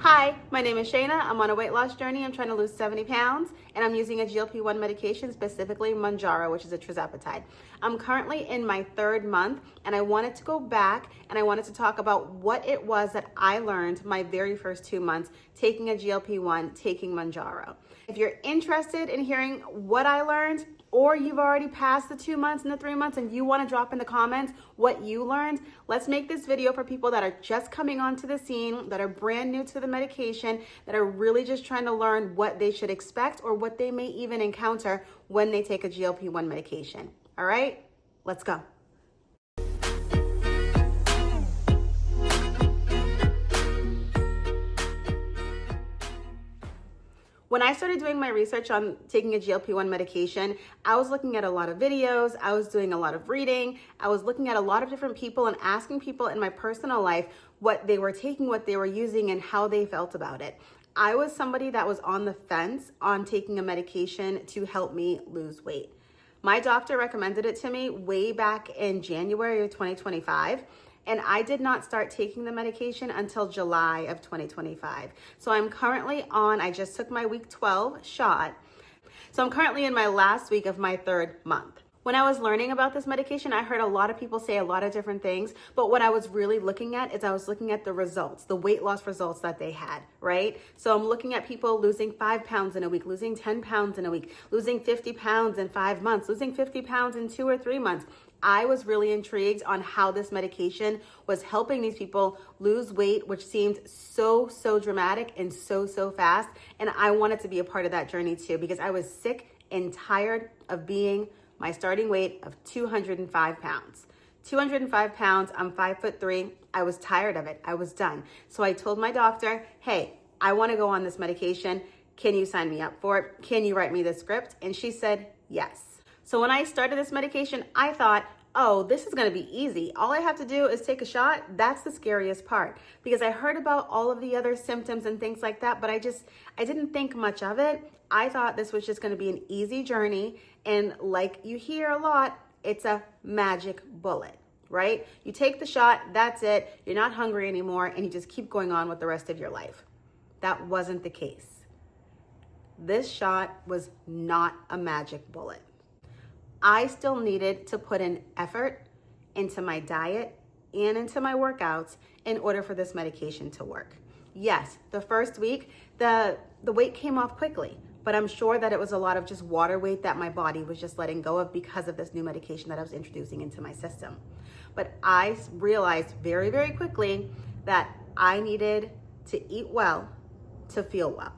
Hi, my name is Shayna. I'm on a weight loss journey. I'm trying to lose 70 pounds and I'm using a GLP-1 medication, specifically Mounjaro, which is a Trizepatide. I'm currently in my 3rd month and I wanted to go back and I wanted to talk about what it was that I learned my very first 2 months taking a GLP-1, taking Mounjaro. If you're interested in hearing what I learned, or you've already passed the 2 months and the 3 months and you want to drop in the comments what you learned, let's make this video for people that are just coming onto the scene, that are brand new to the medication, that are really just trying to learn what they should expect or what they may even encounter when they take a GLP-1 medication. All right, let's go. When I started doing my research on taking a GLP-1 medication, I was looking at a lot of videos, I was doing a lot of reading, I was looking at a lot of different people and asking people in my personal life what they were taking, what they were using, and how they felt about it. I was somebody that was on the fence on taking a medication to help me lose weight. My doctor recommended it to me way back in January of 2025. And I did not start taking the medication until July of 2025. So I'm currently on, I just took my week 12 shot. So I'm currently in my last week of my 3rd month. When I was learning about this medication, I heard a lot of people say a lot of different things, but what I was really looking at is I was looking at the results, the weight loss results that they had, right? So I'm looking at people losing 5 pounds in a week, losing 10 pounds in a week, losing 50 pounds in 5 months, losing 50 pounds in 2 or 3 months. I was really intrigued on how this medication was helping these people lose weight, which seemed so dramatic and so fast. And I wanted to be a part of that journey too, because I was sick and tired of being my starting weight of 205 pounds. 205 pounds, I'm 5'3". I was tired of it. I was done. So I told my doctor, hey, I want to go on this medication. Can you sign me up for it? Can you write me the script? And she said, yes. So when I started this medication, I thought, oh, this is gonna be easy. All I have to do is take a shot. That's the scariest part, because I heard about all of the other symptoms and things like that, but I didn't think much of it. I thought this was just gonna be an easy journey. And like you hear a lot, it's a magic bullet, right? You take the shot, that's it. You're not hungry anymore, and you just keep going on with the rest of your life. That wasn't the case. This shot was not a magic bullet. I still needed to put in effort into my diet and into my workouts in order for this medication to work. Yes, the first week, the weight came off quickly, but I'm sure that it was a lot of just water weight that my body was just letting go of because of this new medication that I was introducing into my system. But I realized very quickly that I needed to eat well to feel well.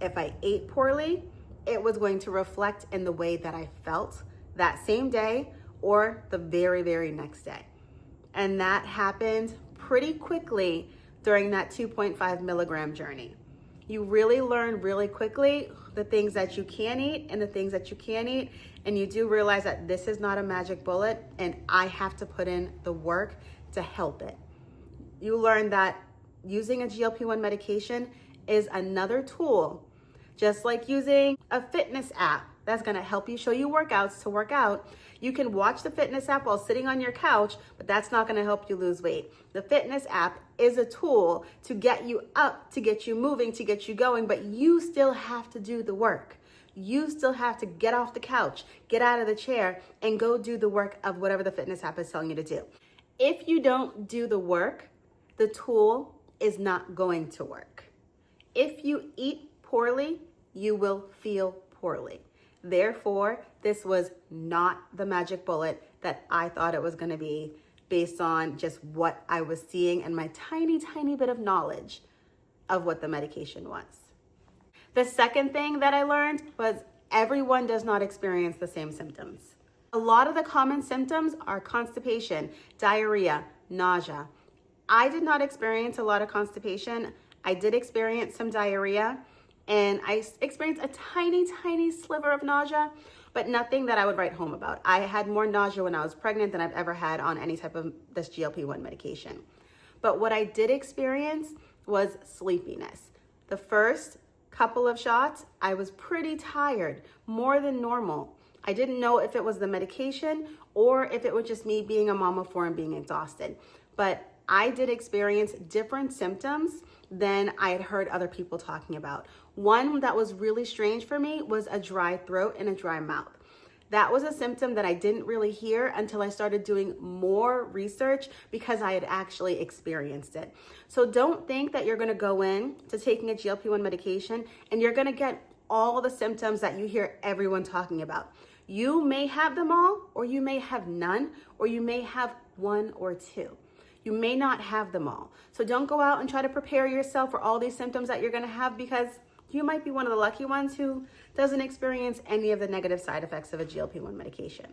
If I ate poorly, it was going to reflect in the way that I felt that same day or the very next day. And that happened pretty quickly during that 2.5 milligram journey. You really learn really quickly the things that you can eat and the things that you can't eat. And you do realize that this is not a magic bullet and I have to put in the work to help it. You learn that using a GLP-1 medication is another tool, just like using a fitness app that's gonna help you show you workouts to work out. You can watch the fitness app while sitting on your couch, but that's not gonna help you lose weight. The fitness app is a tool to get you up, to get you moving, to get you going, but you still have to do the work. You still have to get off the couch, get out of the chair, and go do the work of whatever the fitness app is telling you to do. If you don't do the work, the tool is not going to work. If you eat poorly, you will feel poorly. Therefore, this was not the magic bullet that I thought it was going to be based on just what I was seeing and my tiny bit of knowledge of what the medication was. The second thing that I learned was everyone does not experience the same symptoms. A lot of the common symptoms are constipation, diarrhea, nausea. I did not experience a lot of constipation. I did experience some diarrhea. And I experienced a tiny sliver of nausea, but nothing that I would write home about. I had more nausea when I was pregnant than I've ever had on any type of this GLP-1 medication. But what I did experience was sleepiness. The first couple of shots, I was pretty tired, more than normal. I didn't know if it was the medication or if it was just me being a mom of 4 and being exhausted. But I did experience different symptoms than I had heard other people talking about. One that was really strange for me was a dry throat and a dry mouth. That was a symptom that I didn't really hear until I started doing more research because I had actually experienced it. So don't think that you're gonna go in to taking a GLP-1 medication and you're gonna get all the symptoms that you hear everyone talking about. You may have them all, or you may have none, or you may have one or two. You may not have them all. So don't go out and try to prepare yourself for all these symptoms that you're gonna have, because you might be one of the lucky ones who doesn't experience any of the negative side effects of a GLP-1 medication.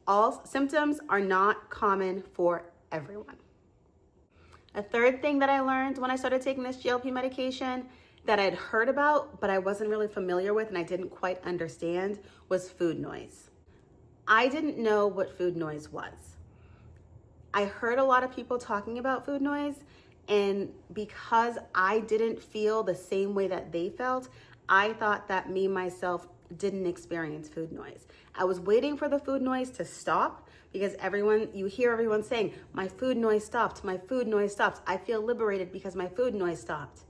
All symptoms are not common for everyone. A third thing that I learned when I started taking this GLP medication that I'd heard about, but I wasn't really familiar with and I didn't quite understand, was food noise. I didn't know what food noise was. I heard a lot of people talking about food noise, and because I didn't feel the same way that they felt, I thought that me, myself, didn't experience food noise. I was waiting for the food noise to stop, because you hear everyone saying, my food noise stopped, my food noise stopped. I feel liberated because my food noise stopped.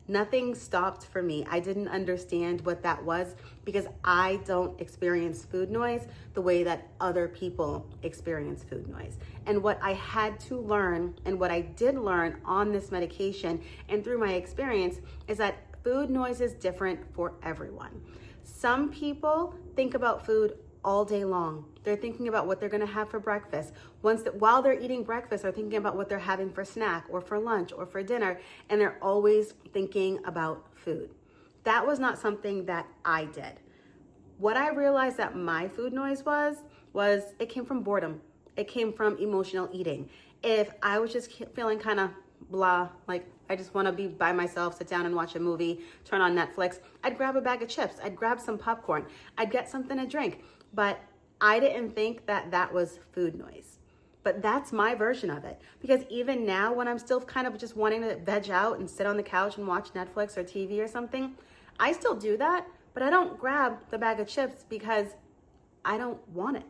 Nothing stopped for me. I didn't understand what that was because I don't experience food noise the way that other people experience food noise. And what I had to learn, and what I did learn on this medication and through my experience, is that food noise is different for everyone. Some people think about food all day long. They're thinking about what they're gonna have for breakfast. While they're eating breakfast, they're thinking about what they're having for snack or for lunch or for dinner, and they're always thinking about food. That was not something that I did. What I realized that my food noise was it came from boredom. It came from emotional eating. If I was just feeling kind of blah, like I just want to be by myself, sit down and watch a movie, turn on Netflix, I'd grab a bag of chips, I'd grab some popcorn, I'd get something to drink. But I didn't think that that was food noise. But that's my version of it. Because even now, when I'm still kind of just wanting to veg out and sit on the couch and watch Netflix or TV or something, I still do that, but I don't grab the bag of chips because I don't want it.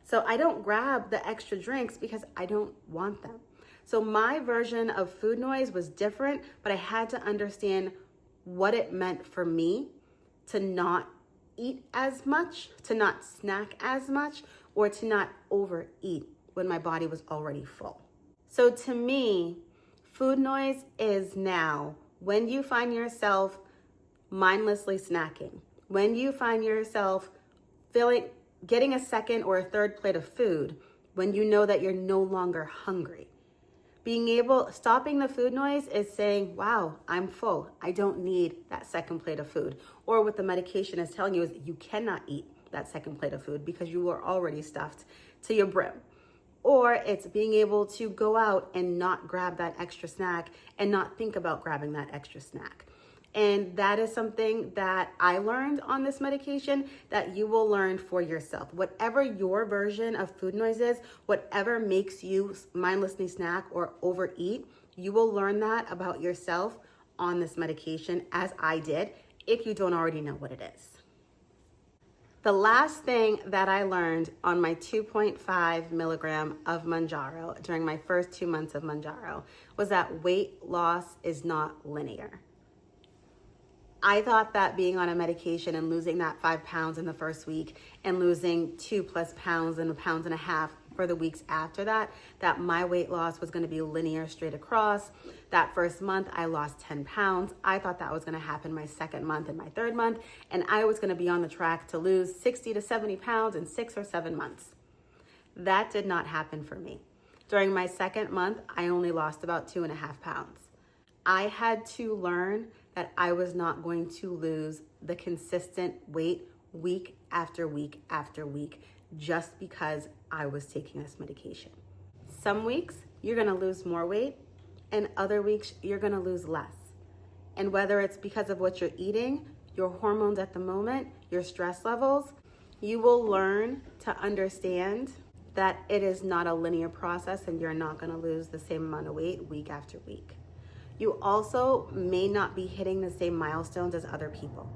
So I don't grab the extra drinks because I don't want them. So my version of food noise was different, but I had to understand what it meant for me to not eat as much, to not snack as much, or to not overeat when my body was already full. So to me, food noise is now when you find yourself mindlessly snacking, when you find yourself getting a second or a third plate of food, when you know that you're no longer hungry. Stopping the food noise is saying, wow, I'm full. I don't need that second plate of food. Or what the medication is telling you is you cannot eat that second plate of food because you are already stuffed to your brim. Or it's being able to go out and not grab that extra snack and not think about grabbing that extra snack. And that is something that I learned on this medication that you will learn for yourself. Whatever your version of food noise is, whatever makes you mindlessly snack or overeat, you will learn that about yourself on this medication, as I did, if you don't already know what it is. The last thing that I learned on my 2.5 milligram of Mounjaro during my first 2 months of Mounjaro was that weight loss is not linear. I thought that being on a medication and losing that 5 pounds in the first week and losing 2+ pounds and 1.5 pounds for the weeks after that my weight loss was going to be linear straight across. That first month, I lost 10 pounds. I thought that was going to happen my second month and my third month, and I was going to be on the track to lose 60 to 70 pounds in 6 or 7 months. That did not happen for me. During my second month, I only lost about 2.5 pounds. I had to learn that I was not going to lose the consistent weight week after week after week just because I was taking this medication. Some weeks you're gonna lose more weight, and other weeks you're gonna lose less. And whether it's because of what you're eating, your hormones at the moment, your stress levels, you will learn to understand that it is not a linear process and you're not gonna lose the same amount of weight week after week. You also may not be hitting the same milestones as other people,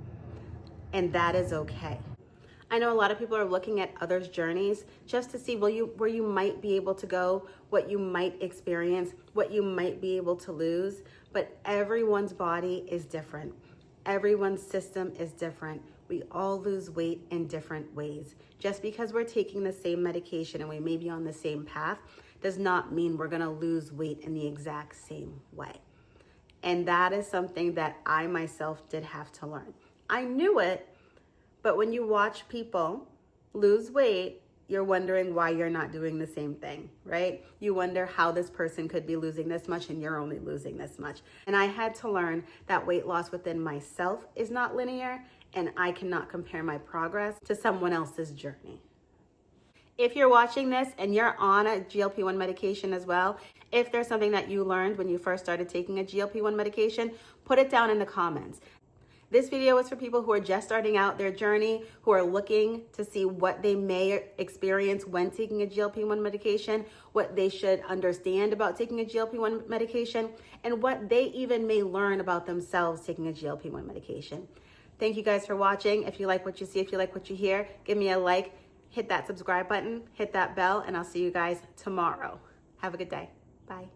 and that is okay. I know a lot of people are looking at others' journeys just to see where you might be able to go, what you might experience, what you might be able to lose, but everyone's body is different. Everyone's system is different. We all lose weight in different ways. Just because we're taking the same medication and we may be on the same path does not mean we're gonna lose weight in the exact same way. And that is something that I myself did have to learn. I knew it, but when you watch people lose weight, you're wondering why you're not doing the same thing, right? You wonder how this person could be losing this much and you're only losing this much. And I had to learn that weight loss within myself is not linear, and I cannot compare my progress to someone else's journey. If you're watching this and you're on a GLP-1 medication as well, if there's something that you learned when you first started taking a GLP-1 medication, put it down in the comments. This video is for people who are just starting out their journey, who are looking to see what they may experience when taking a GLP-1 medication, what they should understand about taking a GLP-1 medication, and what they even may learn about themselves taking a GLP-1 medication. Thank you guys for watching. If you like what you see, if you like what you hear, give me a like, hit that subscribe button, hit that bell, and I'll see you guys tomorrow. Have a good day. Bye.